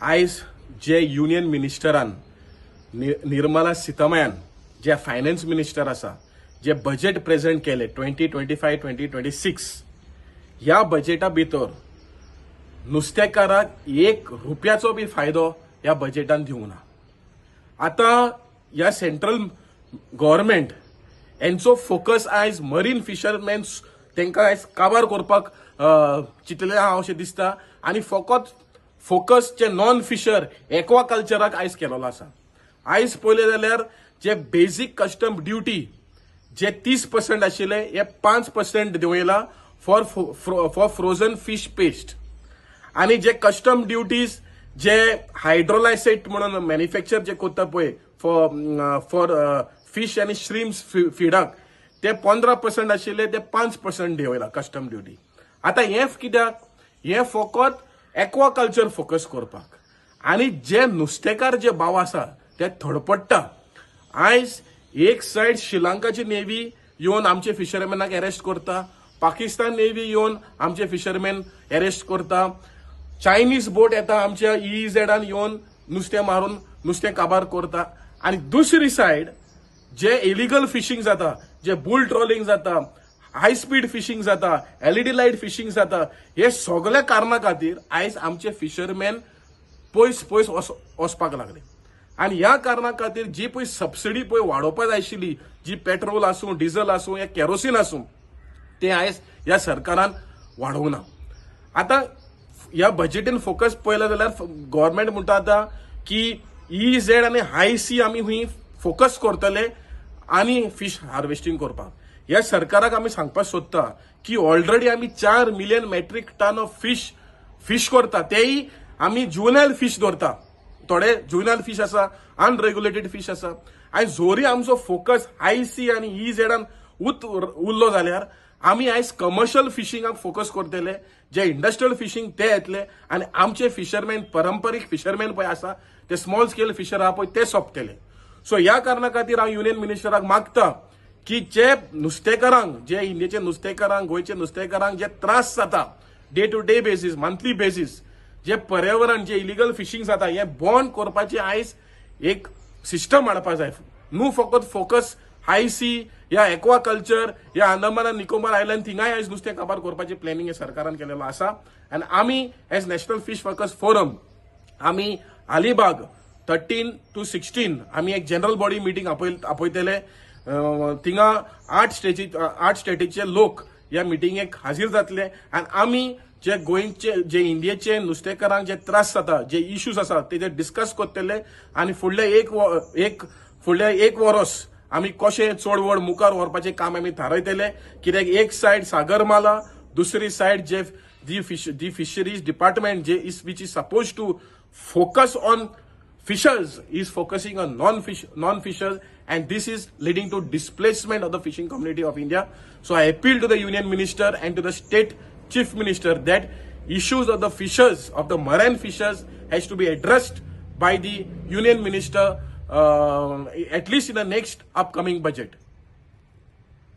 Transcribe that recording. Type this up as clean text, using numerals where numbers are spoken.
आयज जे युनियन मिनिस्टरान निर्मला सीतारामन जे फायनान्स मिनिस्टर आसा जे बजेट प्रेझेंट केले 2025-2026 ह्या बजेटा भितर नुस्तेकाराक ₹1 बी फायदो ह्या बजेटान दिवंक ना। आता ह्या सेंट्रल गव्हर्नमेंट यांचो फोकस आयज मरीन फिशरमॅन्स तांकां आयज काबार करपाक चिंतलें हांव अशें दिसता आनी फकत फोकस जे नॉन फिशर एक्वाकल्चराक आयज केलेलो आसा। आयज पळयलें जाल्यार जे बेसिक कस्टम ड्युटी जे 30% आशिल्ले हे 5% देंवयला फॉर फ्रोझन फिश पेस्ट आणि जे कस्टम ड्युटीज जे हायड्रोलायसेट म्हणून मॅन्युफॅक्चर जे करता पळय फॉर फिश आनी श्रिम्स फीडाक ते 15% आशिल्ले ते 5% देंवयला कस्टम ड्युटी। आता हे कित्याक हे फकत एक्वाकल्चर फोकस करपाक आणि जे नुस्तेकार जे भाव आसा ते थडपडटा। आयज एक सायड श्रीलंकाची नेव्ही येवन आमचे फिशरमॅनाक अरेस्ट करता, पाकिस्तान नेव्ही येवन आमचे फिशरमॅन अरेस्ट करता, चायनीज बोट येता आमच्या EEZान येवन नुस्तें मारून नुस्तें काबार करता आणि दुसरी सायड जे इलिगल फिशिंग जाता, जे बुल ट्रॉलिंग जाता, हाय स्पीड फिशिंग जाता, LED लाईट फिशिंग जाता, हे सगळ्या कारणा खातीर आयज आमचे फिशरमॅन पयस पयस वचपाक लागले आणि ह्या कारणा खातीर जी पळय सबसिडी पळय वाडोवपाक जाय आशिल्ली, जी पेट्रोल आसूं, डिझल आसूं या केरोसीन आसूं, ते आयज ह्या सरकारान वाडोवंक ना। आता ह्या बजेटीन फोकस पळयला जाल्यार गव्हर्नमेंट म्हणटा आता की EEZ आनी हाय सी आमी हुंय फोकस करतले आनी फिश हार्वेस्टिंग करपाक। ह्या सरकाराक आमी सांगपाक सोदता की ऑलरेडी आमी 4 million metric ton of fish करता, तेय आमी जुवेनायल फिश धरता, थोडे जुवेनायल फिश आसा, अनरेग्युलेटेड फिश आसा आयज जोरी आमचो फोकस हाय सी आनी EEZान उरलो जाल्यार आमी आयज कमर्शियल फिशिंगाक फोकस करतले, जे इंडस्ट्रियल फिशिंग ते येतले आणि आमचे फिशरमॅन पारंपरीक फिशरमॅन पळय आसा ते स्मॉल स्केल फिशर आहा पळय ते सोंपतले। सो ह्या कारणा खातीर हांव युनियन मिनिस्टराक मागता की जे नुस्तेकारांक, जे इंडियेचे नुस्तेकारांक, गोंयचे नुस्तेकारांक जे त्रास जाता day to day basis, monthly basis, जे पर्यावरण जे इलिगल फिशिंग जाता हे बंद करपाची आयज एक सिस्टम हाडपा जाय। न्हू फकत फोकस हाय सी या एक्वाकल्चर या अंदमान आनी निकोबार आयलंड थिंगाय आयज नुस्तें काबार करपाचे प्लॅनिंग हे सरकारान केलेलो आसा आनी आमी as national fish workers forum आमी अलिबाग 13 to 16 आमी एक जनरल बॉडी मिटींग आपयतले। थिंगा 8 स्टेटीचे लोक या मिटिंगेक हाजीर जातले आणि आमी जे गोंयचे जे इंडियेचे नुस्तेकारांक जे त्रास जाता, जे इश्यूज आसा ते डिस्कस करतले आणि फुडले एक वर्स आमी कशें चड व्हड मुखार व्हरपाचें काम आमी थारायतले। कित्याक एक सायड सागरमाला, दुसरी सायड जे दी फिशरीज डिपार्टमेंट जे which is suppose to focus on fishers is focusing on non-fishers and this is leading to displacement of the fishing community of India. So I appeal to the union minister and to the state chief minister that issues of the fishers, of the marine fishers has to be addressed by the union minister at least in the next upcoming budget.